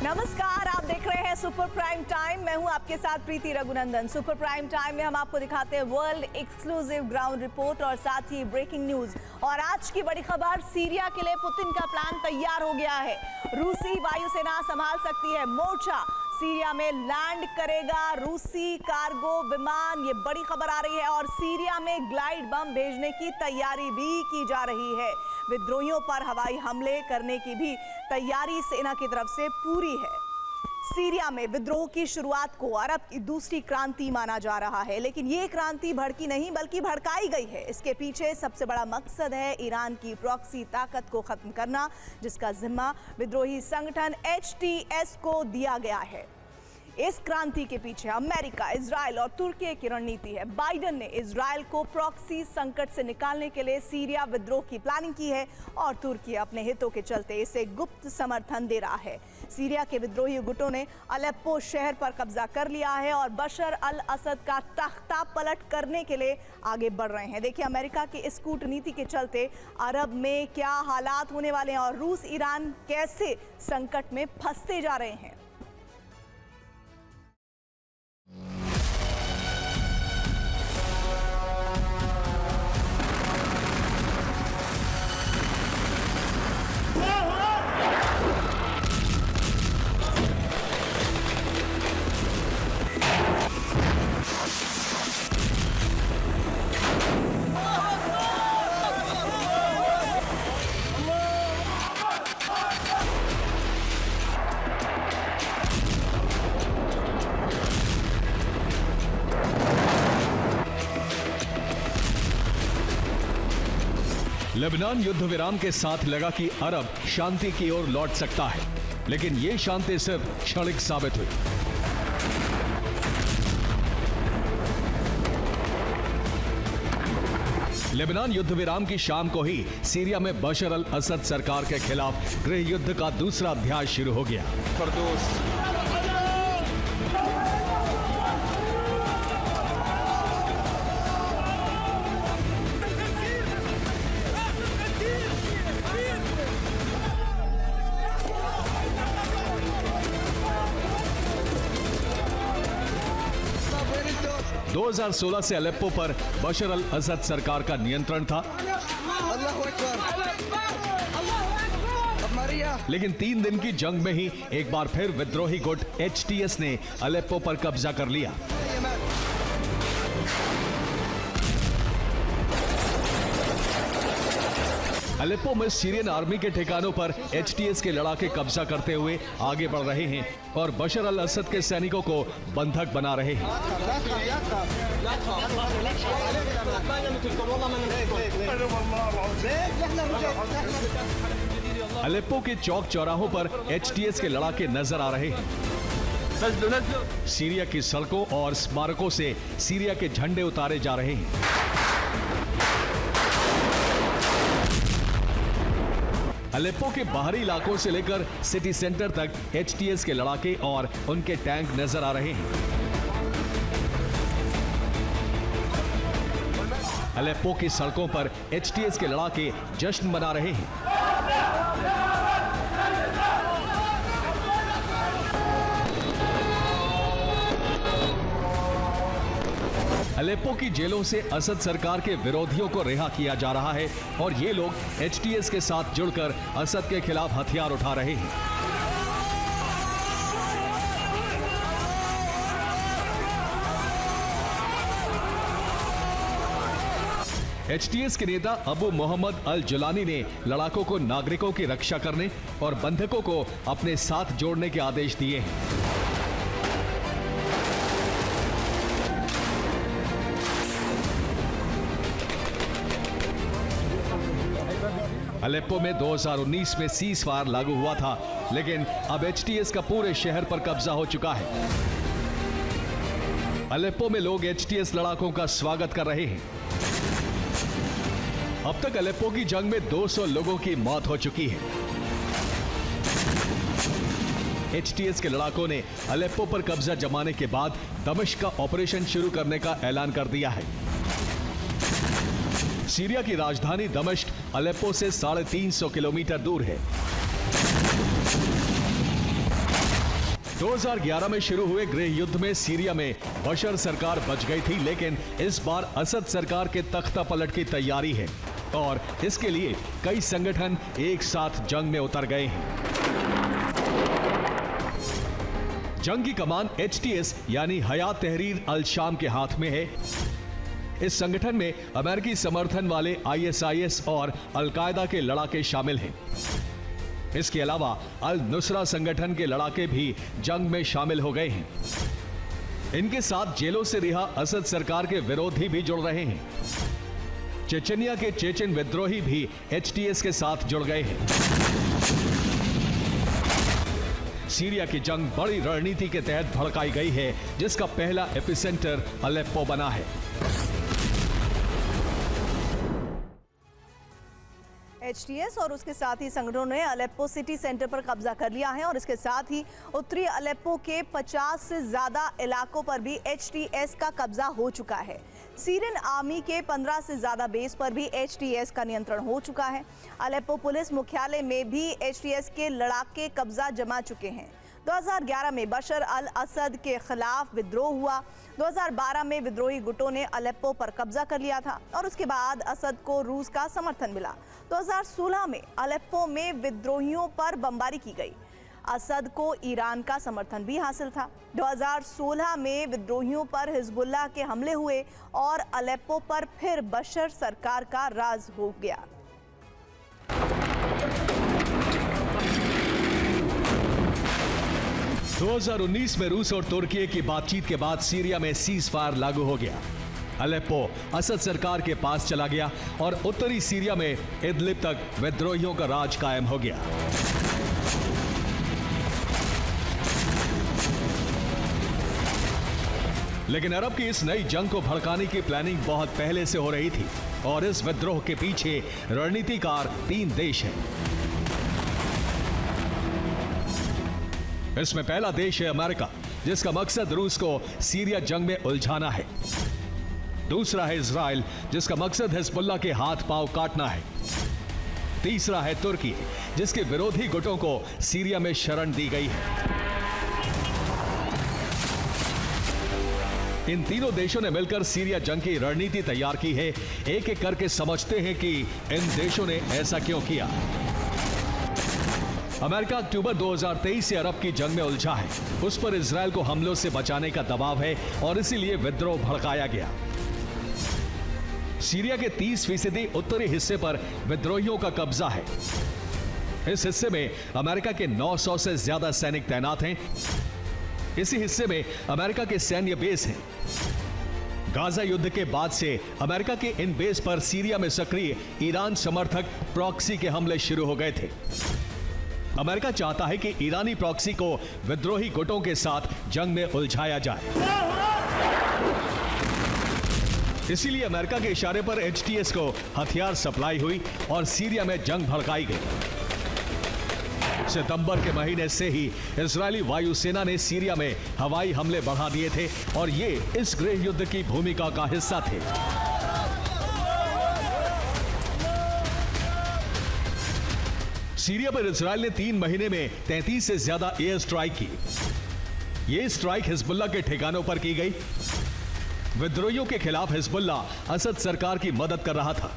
नमस्कार, आप देख रहे हैं सुपर प्राइम टाइम। मैं हूं आपके साथ प्रीति रघुनंदन। सुपर प्राइम टाइम में हम आपको दिखाते हैं वर्ल्ड एक्सक्लूसिव ग्राउंड रिपोर्ट और साथ ही ब्रेकिंग न्यूज। और आज की बड़ी खबर, सीरिया के लिए पुतिन का प्लान तैयार हो गया है। रूसी वायुसेना संभाल सकती है मोर्चा, सीरिया में लैंड करेगा रूसी कार्गो विमान, ये बड़ी खबर आ रही है। और सीरिया में ग्लाइड बम भेजने की तैयारी भी की जा रही है। विद्रोहियों पर हवाई हमले करने की भी तैयारी सेना की तरफ से पूरी है। सीरिया में विद्रोह की शुरुआत को अरब की दूसरी क्रांति माना जा रहा है, लेकिन ये क्रांति भड़की नहीं बल्कि भड़काई गई है। इसके पीछे सबसे बड़ा मकसद है ईरान की प्रॉक्सी ताकत को खत्म करना, जिसका जिम्मा विद्रोही संगठन HTS को दिया गया है। इस क्रांति के पीछे अमेरिका, इजराइल और तुर्की की रणनीति है। बाइडेन ने इजराइल को प्रॉक्सी संकट से निकालने के लिए सीरिया विद्रोह की प्लानिंग की है और तुर्की अपने हितों के चलते इसे गुप्त समर्थन दे रहा है। सीरिया के विद्रोही गुटों ने अलेप्पो शहर पर कब्जा कर लिया है और बशर अल असद का तख्ता पलट करने के लिए आगे बढ़ रहे हैं। देखिए, अमेरिका की इस कूटनीति के चलते अरब में क्या हालात होने वाले हैं और रूस ईरान कैसे संकट में फंसते जा रहे हैं। लेबनान युद्ध विराम के साथ लगा कि अरब शांति की ओर लौट सकता है, लेकिन यह शांति सिर्फ क्षणिक साबित हुई। लेबनान युद्ध विराम की शाम को ही सीरिया में बशर अल असद सरकार के खिलाफ गृह युद्ध का दूसरा अध्याय शुरू हो गया। दो 2016 से अलेप्पो पर बशर अल असद सरकार का नियंत्रण था, लेकिन 3 दिन की जंग में ही एक बार फिर विद्रोही गुट HTS ने अलेप्पो पर कब्जा कर लिया। अलेप्पो में सीरियन आर्मी के ठिकानों पर HTS के लड़ाके कब्जा करते हुए आगे बढ़ रहे हैं और बशर अल असद के सैनिकों को बंधक बना रहे हैं। अलेप्पो के चौक चौराहों पर HTS के लड़ाके नजर आ रहे हैं। सीरिया की सड़कों और स्मारकों से सीरिया के झंडे उतारे जा रहे हैं। अलेप्पो के बाहरी इलाकों से लेकर सिटी सेंटर तक HTS के लड़ाके और उनके टैंक नजर आ रहे हैं। अलेप्पो की सड़कों पर HTS के लड़ाके जश्न मना रहे हैं। अलेप्पो की जेलों से असद सरकार के विरोधियों को रिहा किया जा रहा है और ये लोग HTS के साथ जुड़कर असद के खिलाफ हथियार उठा रहे हैं। HTS के नेता अबू मोहम्मद अल जुलानी ने लड़ाकों को नागरिकों की रक्षा करने और बंधकों को अपने साथ जोड़ने के आदेश दिए हैं। अलेप्पो में 2019 में सीज़फायर लागू हुआ था, लेकिन अब HTS का पूरे शहर पर कब्जा हो चुका है। अलेप्पो में लोग HTS लड़ाकों का स्वागत कर रहे हैं। अब तक अलेप्पो की जंग में 200 लोगों की मौत हो चुकी है। HTS के लड़ाकों ने अलेप्पो पर कब्जा जमाने के बाद दमिश्क का ऑपरेशन शुरू करने का ऐलान कर दिया है। सीरिया की राजधानी दमिश्क अलेप्पो से 350 किलोमीटर दूर है। 2011 में शुरू हुए गृह युद्ध में सीरिया में बशर सरकार बच गई थी, लेकिन इस बार असद सरकार के तख्ता पलट की तैयारी है और इसके लिए कई संगठन एक साथ जंग में उतर गए हैं। जंग की कमान HTS यानी हयात तहरीर अल शाम के हाथ में है। इस संगठन में अमेरिकी समर्थन वाले ISIS और अल कायदा के लड़ाके शामिल हैं। इसके अलावा अल नुसरा संगठन के लड़ाके भी जंग में शामिल हो गए हैं। इनके साथ जेलों से रिहा असद सरकार के विरोधी भी जुड़ रहे हैं। चेचनिया के चेचन विद्रोही भी HTS के साथ जुड़ गए हैं। सीरिया की जंग बड़ी रणनीति के तहत भड़काई गई है, जिसका पहला एपिसेंटर अलेप्पो बना है। HTS और उसके साथ ही संगठनों ने अलेप्पो सिटी सेंटर पर कब्जा कर लिया है और इसके साथ ही उत्तरी अलेप्पो के 50 से ज्यादा इलाकों पर भी HTS का कब्जा हो चुका है। सीरियन आर्मी के 15 से ज्यादा बेस पर भी HTS का नियंत्रण हो चुका है। अलेप्पो पुलिस मुख्यालय में भी HTS के लड़ाके कब्जा जमा चुके हैं। 2011 में बशर अल असद के खिलाफ विद्रोह हुआ। 2012 में विद्रोही गुटों ने अलेप्पो पर कब्जा कर लिया था और उसके बाद असद को रूस का समर्थन मिला। 2016 में अलेप्पो में विद्रोहियों पर बमबारी की गई। असद को ईरान का समर्थन भी हासिल था। 2016 में विद्रोहियों पर हिजबुल्लाह के हमले हुए और अलेप्पो पर फिर बशर सरकार का राज हो गया। – 2019 में रूस और तुर्की की बातचीत के बाद सीरिया में सीज फायर लागू हो गया। अलेप्पो असद सरकार के पास चला गया और उत्तरी सीरिया में इदलिब तक विद्रोहियों का राज कायम हो गया। लेकिन अरब की इस नई जंग को भड़काने की प्लानिंग बहुत पहले से हो रही थी और इस विद्रोह के पीछे रणनीतिकार 3 देश हैं। इसमें पहला देश है अमेरिका, जिसका मकसद रूस को सीरिया जंग में उलझाना है। दूसरा है इजराइल, जिसका मकसद हिजबुल्लाह के हाथ पांव काटना है। तीसरा है तुर्की, जिसके विरोधी गुटों को सीरिया में शरण दी गई है। इन तीनों देशों ने मिलकर सीरिया जंग की रणनीति तैयार की है। एक एक करके समझते हैं कि इन देशों ने ऐसा क्यों किया। अमेरिका अक्टूबर 2023 से अरब की जंग में उलझा है। उस पर इजराइल को हमलों से बचाने का दबाव है और इसीलिए विद्रोह भड़काया गया। सीरिया के 30% उत्तरी हिस्से पर विद्रोहियों का कब्जा है। इस हिस्से में अमेरिका के 900 से ज्यादा सैनिक तैनात हैं। इसी हिस्से में अमेरिका के सैन्य बेस हैं। गाजा युद्ध के बाद से अमेरिका के इन बेस पर सीरिया में सक्रिय ईरान समर्थक प्रॉक्सी के हमले शुरू हो गए थे। अमेरिका चाहता है कि ईरानी प्रॉक्सी को विद्रोही गुटों के साथ जंग में उलझाया जाए। इसीलिए अमेरिका के इशारे पर HTS को हथियार सप्लाई हुई और सीरिया में जंग भड़काई गई। सितंबर के महीने से ही इजरायली वायुसेना ने सीरिया में हवाई हमले बढ़ा दिए थे और ये इस गृह युद्ध की भूमिका का हिस्सा थे। सीरिया पर इजरायल ने 3 महीने में 33 से ज्यादा एयर स्ट्राइक की। ये स्ट्राइक हिजबुल्लाह के ठिकानों पर की गई। विद्रोहियों के खिलाफ हिजबुल्लाह असद सरकार की मदद कर रहा था।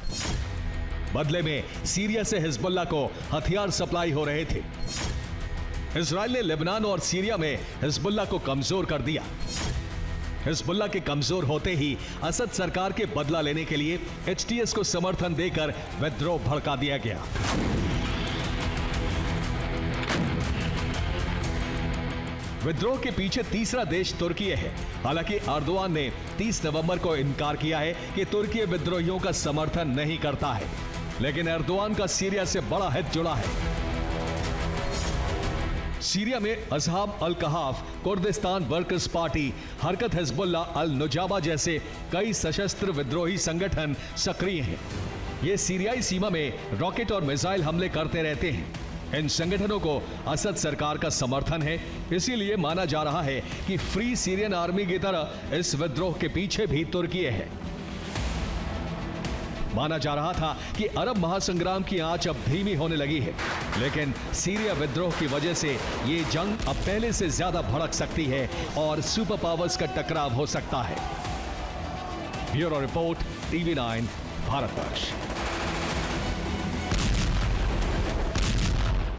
बदले में सीरिया से हिजबुल्लाह को हथियार सप्लाई हो रहे थे। इजरायल ने लेबनान और सीरिया में हिजबुल्लाह को कमजोर कर दिया। हिजबुल्लाह के कमजोर होते ही असद सरकार के बदला लेने के लिए HTS को समर्थन देकर विद्रोह भड़का दिया गया। विद्रोह के पीछे तीसरा देश तुर्की है। हालांकि अर्दोआन ने 30 नवंबर को इनकार किया है कि तुर्की विद्रोहियों का समर्थन नहीं करता है, लेकिन अर्दोआन का सीरिया से बड़ा हित जुड़ा है। सीरिया में असहाब अल कहाफ, कुर्दिस्तान वर्कर्स पार्टी, हरकत हिजबुल्लाह अल नुजाबा जैसे कई सशस्त्र विद्रोही संगठन सक्रिय हैं। ये सीरियाई सीमा में रॉकेट और मिसाइल हमले करते रहते हैं। इन संगठनों को असद सरकार का समर्थन है, इसीलिए माना जा रहा है कि फ्री सीरियन आर्मी की तरह इस विद्रोह के पीछे भी तुर्की है। माना जा रहा था कि अरब महासंग्राम की आंच अब धीमी होने लगी है, लेकिन सीरिया विद्रोह की वजह से ये जंग अब पहले से ज्यादा भड़क सकती है और सुपर पावर्स का टकराव हो सकता है। Bureau report, TV9, Bharatvarsh.